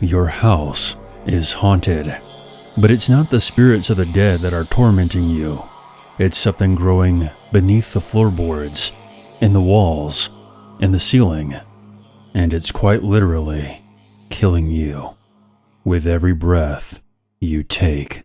Your house is haunted. But it's not the spirits of the dead that are tormenting you. It's something growing beneath the floorboards, in the walls, in the ceiling. And it's quite literally killing you with every breath you take.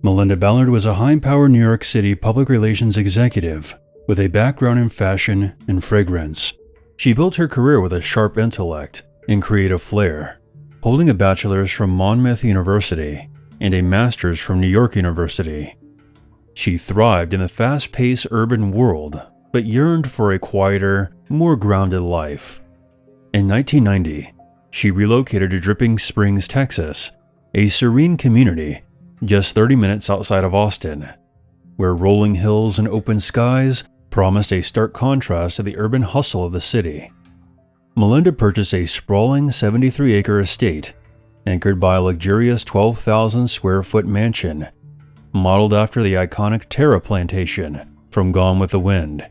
Melinda Ballard was a high-powered New York City public relations executive with a background in fashion and fragrance. She built her career with a sharp intellect and creative flair, holding a bachelor's from Monmouth University and a master's from New York University. She thrived in the fast-paced urban world, but yearned for a quieter, more grounded life. In 1990, she relocated to Dripping Springs, Texas, a serene community just 30 minutes outside of Austin, where rolling hills and open skies promised a stark contrast to the urban hustle of the city. Melinda purchased a sprawling 73-acre estate, anchored by a luxurious 12,000 square foot mansion, modeled after the iconic Terra plantation from Gone with the Wind.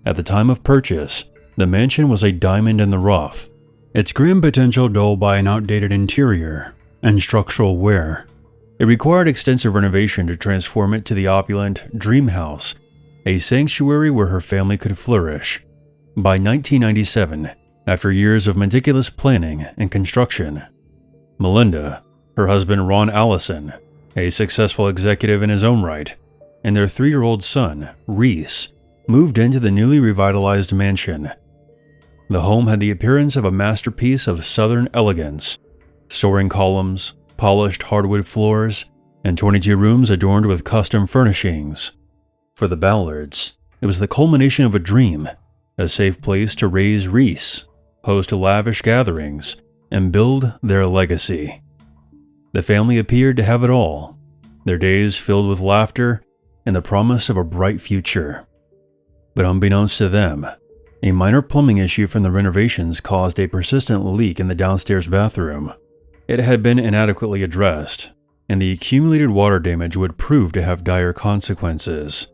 At the time of purchase, the mansion was a diamond in the rough, its grim potential dulled by an outdated interior and structural wear. It required extensive renovation to transform it to the opulent Dream House, a sanctuary where her family could flourish. By 1997, after years of meticulous planning and construction, Melinda, her husband Ron Allison, a successful executive in his own right, and their 3-year-old son, Reese, moved into the newly revitalized mansion. The home had the appearance of a masterpiece of Southern elegance, soaring columns, polished hardwood floors, and 22 rooms adorned with custom furnishings. For the Ballards, it was the culmination of a dream, a safe place to raise Reese, host lavish gatherings, and build their legacy. The family appeared to have it all, their days filled with laughter and the promise of a bright future. But unbeknownst to them, a minor plumbing issue from the renovations caused a persistent leak in the downstairs bathroom. It had been inadequately addressed, and the accumulated water damage would prove to have dire consequences.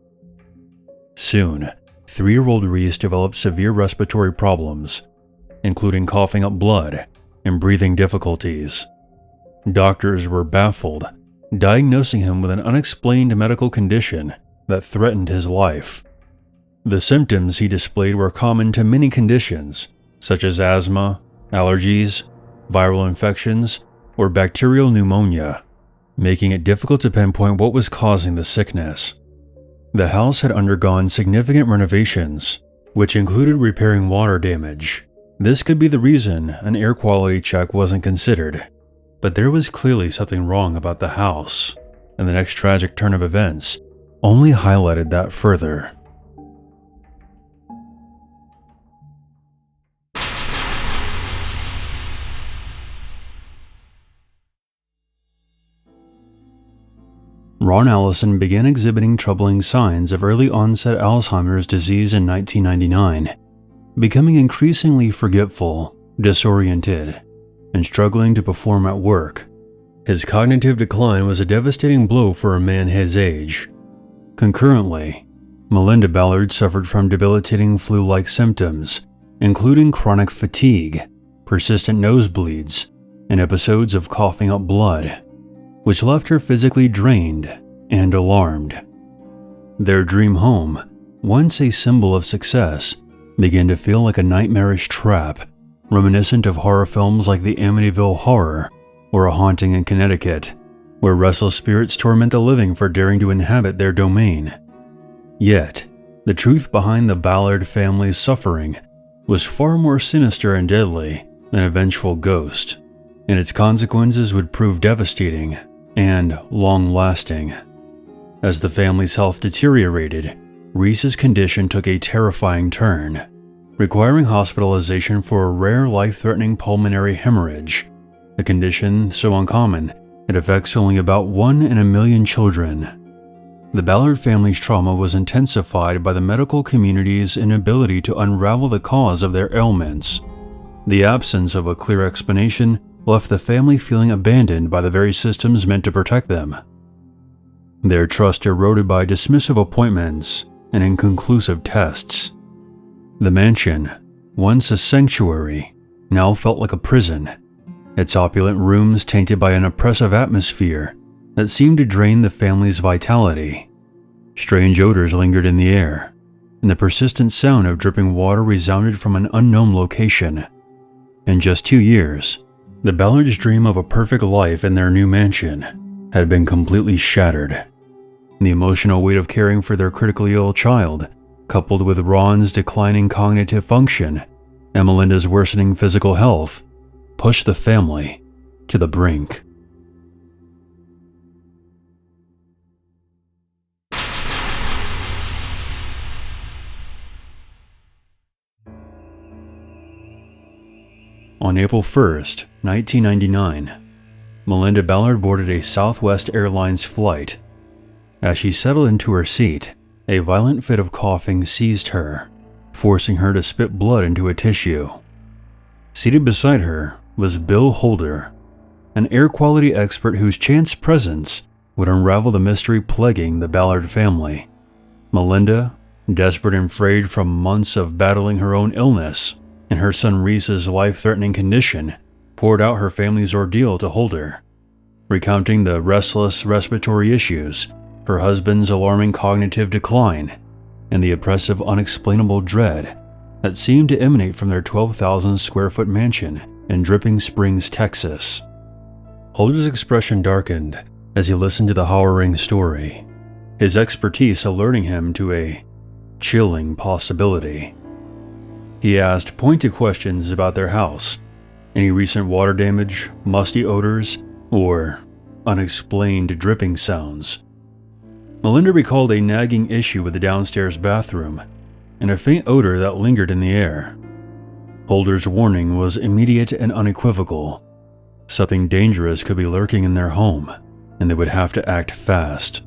Soon, 3-year-old Reese developed severe respiratory problems, including coughing up blood and breathing difficulties. Doctors were baffled, diagnosing him with an unexplained medical condition that threatened his life. The symptoms he displayed were common to many conditions, such as asthma, allergies, viral infections, or bacterial pneumonia, making it difficult to pinpoint what was causing the sickness. The house had undergone significant renovations, which included repairing water damage. This could be the reason an air quality check wasn't considered, but there was clearly something wrong about the house, and the next tragic turn of events only highlighted that further. Ron Allison began exhibiting troubling signs of early-onset Alzheimer's disease in 1999, becoming increasingly forgetful, disoriented, and struggling to perform at work. His cognitive decline was a devastating blow for a man his age. Concurrently, Melinda Ballard suffered from debilitating flu-like symptoms, including chronic fatigue, persistent nosebleeds, and episodes of coughing up blood, which left her physically drained and alarmed. Their dream home, once a symbol of success, began to feel like a nightmarish trap, reminiscent of horror films like the Amityville Horror or a haunting in Connecticut, where restless spirits torment the living for daring to inhabit their domain. Yet, the truth behind the Ballard family's suffering was far more sinister and deadly than a vengeful ghost, and its consequences would prove devastating and long-lasting. As the family's health deteriorated, Reese's condition took a terrifying turn, requiring hospitalization for a rare life-threatening pulmonary hemorrhage, a condition so uncommon it affects only about 1 in a million children. The Ballard family's trauma was intensified by the medical community's inability to unravel the cause of their ailments. The absence of a clear explanation left the family feeling abandoned by the very systems meant to protect them. Their trust eroded by dismissive appointments and inconclusive tests. The mansion, once a sanctuary, now felt like a prison, its opulent rooms tainted by an oppressive atmosphere that seemed to drain the family's vitality. Strange odors lingered in the air, and the persistent sound of dripping water resounded from an unknown location. In just 2 years, the Ballards' dream of a perfect life in their new mansion had been completely shattered. The emotional weight of caring for their critically ill child, coupled with Ron's declining cognitive function and Melinda's worsening physical health, pushed the family to the brink. On April 1st, 1999, Melinda Ballard boarded a Southwest Airlines flight. As she settled into her seat, a violent fit of coughing seized her, forcing her to spit blood into a tissue. Seated beside her was Bill Holder, an air quality expert whose chance presence would unravel the mystery plaguing the Ballard family. Melinda, desperate and frayed from months of battling her own illness and her son Reese's life-threatening condition, poured out her family's ordeal to Holder, recounting the restless respiratory issues, her husband's alarming cognitive decline, and the oppressive unexplainable dread that seemed to emanate from their 12,000-square-foot mansion in Dripping Springs, Texas. Holder's expression darkened as he listened to the harrowing story, his expertise alerting him to a chilling possibility. He asked pointed questions about their house, any recent water damage, musty odors, or unexplained dripping sounds. Melinda recalled a nagging issue with the downstairs bathroom and a faint odor that lingered in the air. Holder's warning was immediate and unequivocal. Something dangerous could be lurking in their home, and they would have to act fast.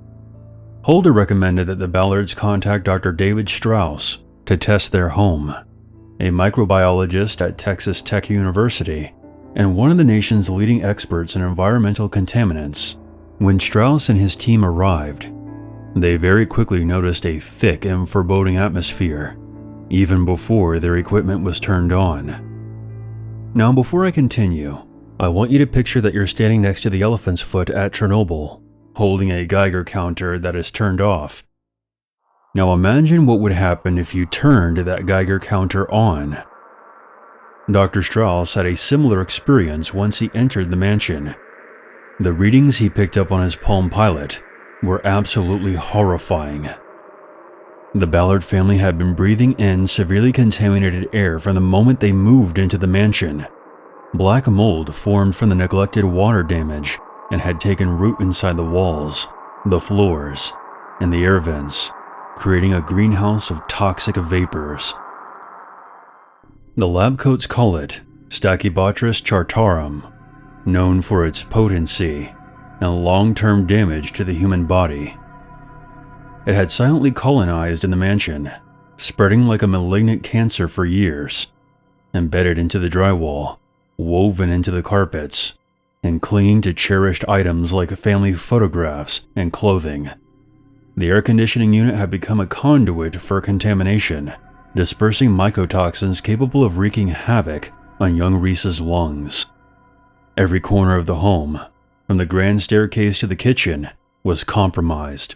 Holder recommended that the Ballards contact Dr. David Strauss to test their home, a microbiologist at Texas Tech University and one of the nation's leading experts in environmental contaminants. When Strauss and his team arrived, they very quickly noticed a thick and foreboding atmosphere, even before their equipment was turned on. Now, before I continue, I want you to picture that you're standing next to the elephant's foot at Chernobyl, holding a Geiger counter that is turned off. Now imagine what would happen if you turned that Geiger counter on. Dr. Strauss had a similar experience once he entered the mansion. The readings he picked up on his Palm Pilot were absolutely horrifying. The Ballard family had been breathing in severely contaminated air from the moment they moved into the mansion. Black mold formed from the neglected water damage and had taken root inside the walls, the floors, and the air vents, creating a greenhouse of toxic vapors. The lab coats call it Stachybotrys chartarum, known for its potency and long-term damage to the human body. It had silently colonized in the mansion, spreading like a malignant cancer for years, embedded into the drywall, woven into the carpets, and clinging to cherished items like family photographs and clothing. The air conditioning unit had become a conduit for contamination, dispersing mycotoxins capable of wreaking havoc on young Reese's lungs. Every corner of the home, from the grand staircase to the kitchen, was compromised.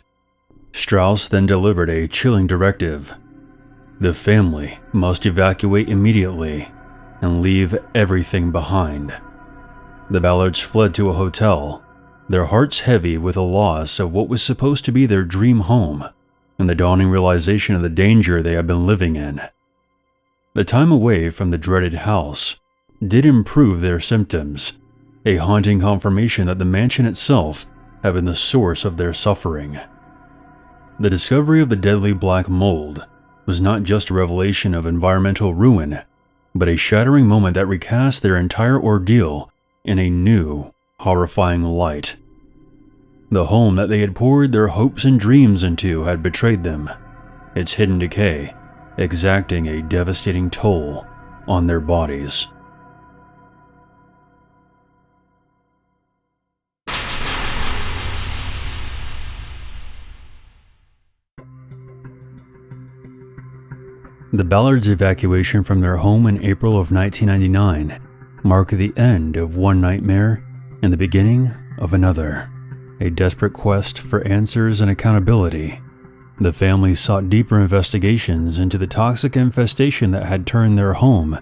Strauss then delivered a chilling directive. The family must evacuate immediately and leave everything behind. The Ballards fled to a hotel, their hearts heavy with the loss of what was supposed to be their dream home and the dawning realization of the danger they had been living in. The time away from the dreaded house did improve their symptoms, a haunting confirmation that the mansion itself had been the source of their suffering. The discovery of the deadly black mold was not just a revelation of environmental ruin, but a shattering moment that recast their entire ordeal in a new, horrifying light. The home that they had poured their hopes and dreams into had betrayed them, its hidden decay exacting a devastating toll on their bodies. The Ballards' evacuation from their home in April of 1999 marked the end of one nightmare and the beginning of another, a desperate quest for answers and accountability. The family sought deeper investigations into the toxic infestation that had turned their home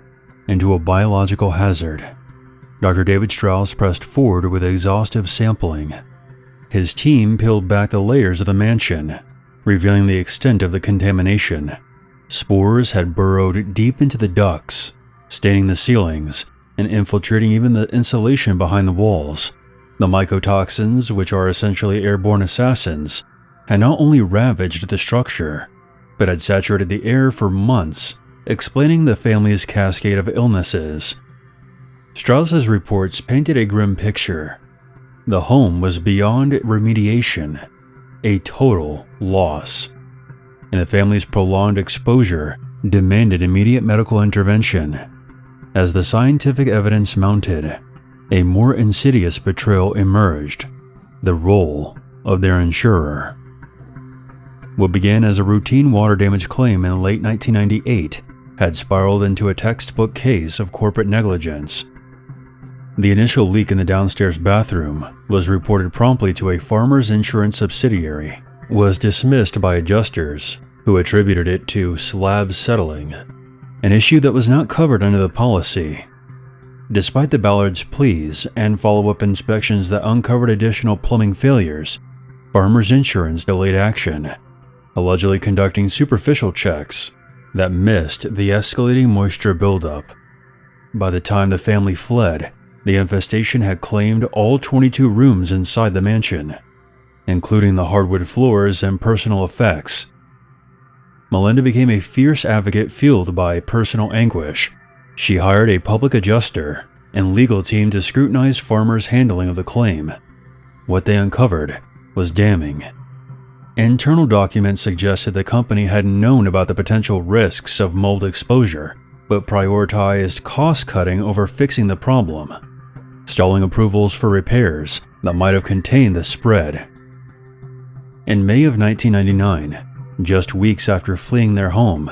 into a biological hazard. Dr. David Strauss pressed forward with exhaustive sampling. His team peeled back the layers of the mansion, revealing the extent of the contamination. Spores had burrowed deep into the ducts, staining the ceilings and infiltrating even the insulation behind the walls. The mycotoxins, which are essentially airborne assassins, had not only ravaged the structure, but had saturated the air for months, explaining the family's cascade of illnesses. Strauss's reports painted a grim picture. The home was beyond remediation, a total loss, and the family's prolonged exposure demanded immediate medical intervention. As the scientific evidence mounted, a more insidious betrayal emerged: the role of their insurer. What began as a routine water damage claim in late 1998 had spiraled into a textbook case of corporate negligence. The initial leak in the downstairs bathroom was reported promptly to a farmer's insurance subsidiary, was dismissed by adjusters who attributed it to slab settling, an issue that was not covered under the policy. Despite the Ballards' pleas and follow-up inspections that uncovered additional plumbing failures, farmer's insurance delayed action, allegedly conducting superficial checks that missed the escalating moisture buildup. By the time the family fled, the infestation had claimed all 22 rooms inside the mansion, including the hardwood floors and personal effects. Melinda became a fierce advocate fueled by personal anguish. She hired a public adjuster and legal team to scrutinize farmers' handling of the claim. What they uncovered was damning. Internal documents suggested the company had known about the potential risks of mold exposure, but prioritized cost-cutting over fixing the problem, stalling approvals for repairs that might have contained the spread. In May of 1999, just weeks after fleeing their home,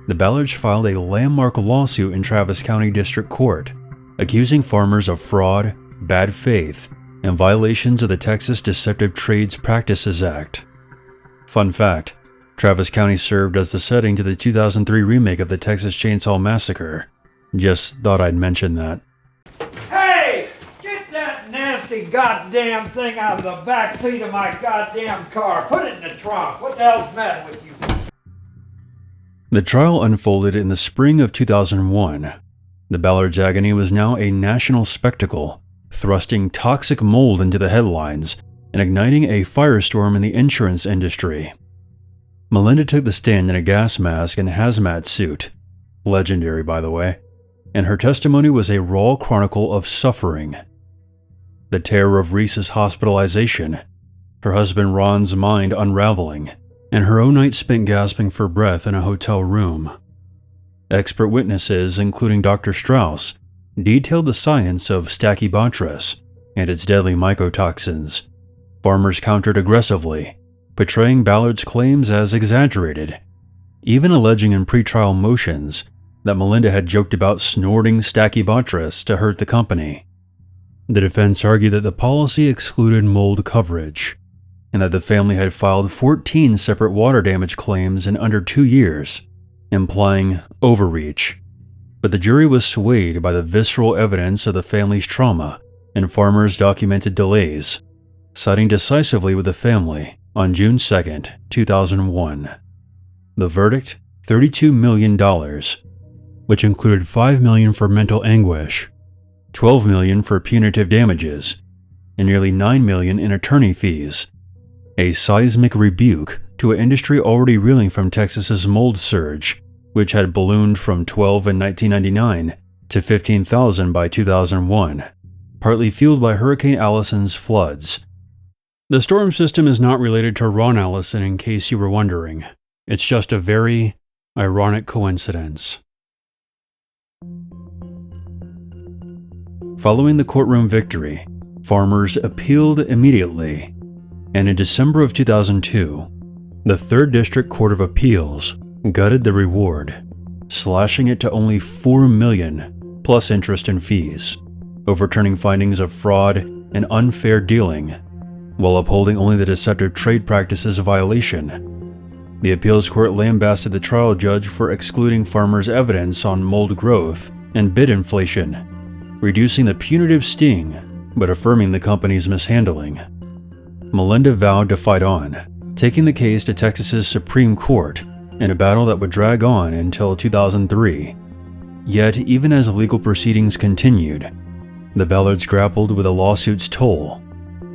the Ballards filed a landmark lawsuit in Travis County District Court, accusing farmers of fraud, bad faith, and violations of the Texas Deceptive Trades Practices Act. Fun fact, Travis County served as the setting to the 2003 remake of the Texas Chainsaw Massacre. Just thought I'd mention that. Hey! Get that nasty goddamn thing out of the back seat of my goddamn car. Put it in the trunk. What the hell's the matter with you? The trial unfolded in the spring of 2001. The Ballards' agony was now a national spectacle, thrusting toxic mold into the headlines and igniting a firestorm in the insurance industry. Melinda took the stand in a gas mask and hazmat suit, legendary by the way, and her testimony was a raw chronicle of suffering. The terror of Reese's hospitalization, her husband Ron's mind unraveling, and her own night spent gasping for breath in a hotel room. Expert witnesses, including Dr. Strauss, detailed the science of Stachybotrys and its deadly mycotoxins. Farmers countered aggressively, portraying Ballard's claims as exaggerated, even alleging in pretrial motions that Melinda had joked about snorting Stachybotrys to hurt the company. The defense argued that the policy excluded mold coverage, and that the family had filed 14 separate water damage claims in under 2 years, implying overreach. But the jury was swayed by the visceral evidence of the family's trauma and farmers documented delays, siding decisively with the family on June 2, 2001. The verdict, $32 million, which included $5 million for mental anguish, $12 million for punitive damages, and nearly $9 million in attorney fees, a seismic rebuke to an industry already reeling from Texas's mold surge, which had ballooned from 12 in 1999 to 15,000 by 2001, partly fueled by Hurricane Allison's floods. The storm system is not related to Ron Allison, in case you were wondering. It's just a very ironic coincidence. Following the courtroom victory, farmers appealed immediately, and in December of 2002, the 3rd District Court of Appeals gutted the reward, slashing it to only $4 million plus interest and fees, overturning findings of fraud and unfair dealing, while upholding only the deceptive trade practices violation. The appeals court lambasted the trial judge for excluding farmers' evidence on mold growth and bid inflation, reducing the punitive sting but affirming the company's mishandling. Melinda vowed to fight on, taking the case to Texas's Supreme Court in a battle that would drag on until 2003. Yet, even as legal proceedings continued, the Ballards grappled with the lawsuit's toll.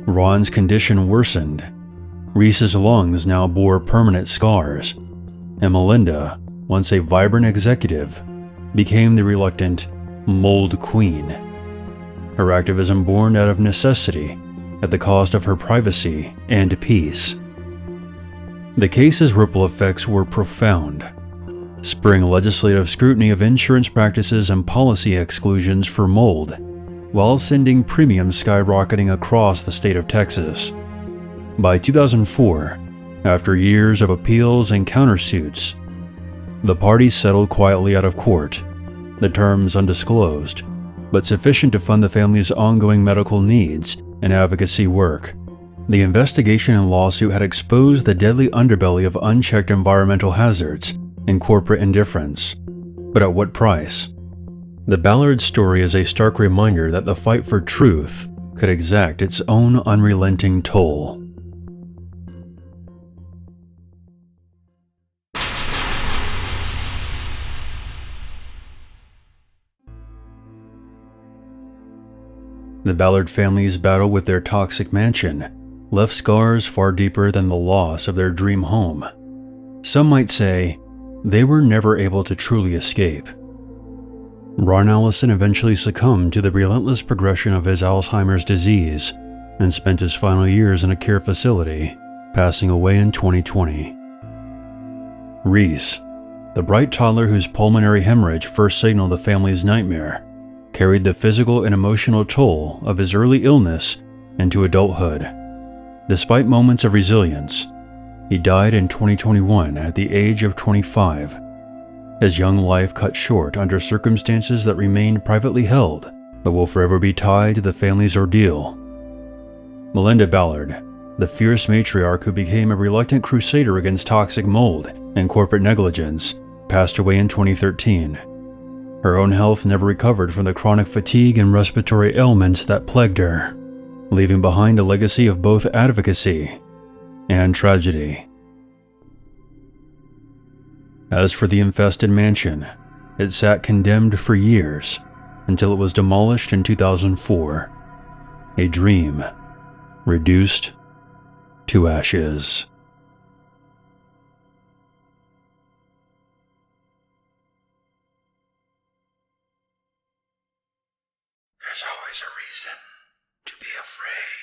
Ron's condition worsened. Reese's lungs now bore permanent scars, and Melinda, once a vibrant executive, became the reluctant mold queen. Her activism born out of necessity at the cost of her privacy and peace. The case's ripple effects were profound, spurring legislative scrutiny of insurance practices and policy exclusions for mold, while sending premiums skyrocketing across the state of Texas. By 2004, after years of appeals and countersuits, the parties settled quietly out of court, the terms undisclosed, but sufficient to fund the family's ongoing medical needs and advocacy work. The investigation and lawsuit had exposed the deadly underbelly of unchecked environmental hazards and corporate indifference. But at what price? The Ballard story is a stark reminder that the fight for truth could exact its own unrelenting toll. The Ballard family's battle with their toxic mansion left scars far deeper than the loss of their dream home. Some might say they were never able to truly escape. Ron Allison eventually succumbed to the relentless progression of his Alzheimer's disease and spent his final years in a care facility, passing away in 2020. Reese, the bright toddler whose pulmonary hemorrhage first signaled the family's nightmare, carried the physical and emotional toll of his early illness into adulthood. Despite moments of resilience, he died in 2021 at the age of 25. His young life cut short under circumstances that remained privately held, but will forever be tied to the family's ordeal. Melinda Ballard, the fierce matriarch who became a reluctant crusader against toxic mold and corporate negligence, passed away in 2013. Her own health never recovered from the chronic fatigue and respiratory ailments that plagued her, leaving behind a legacy of both advocacy and tragedy. As for the infested mansion, it sat condemned for years until it was demolished in 2004. A dream reduced to ashes. There's always a reason to be afraid.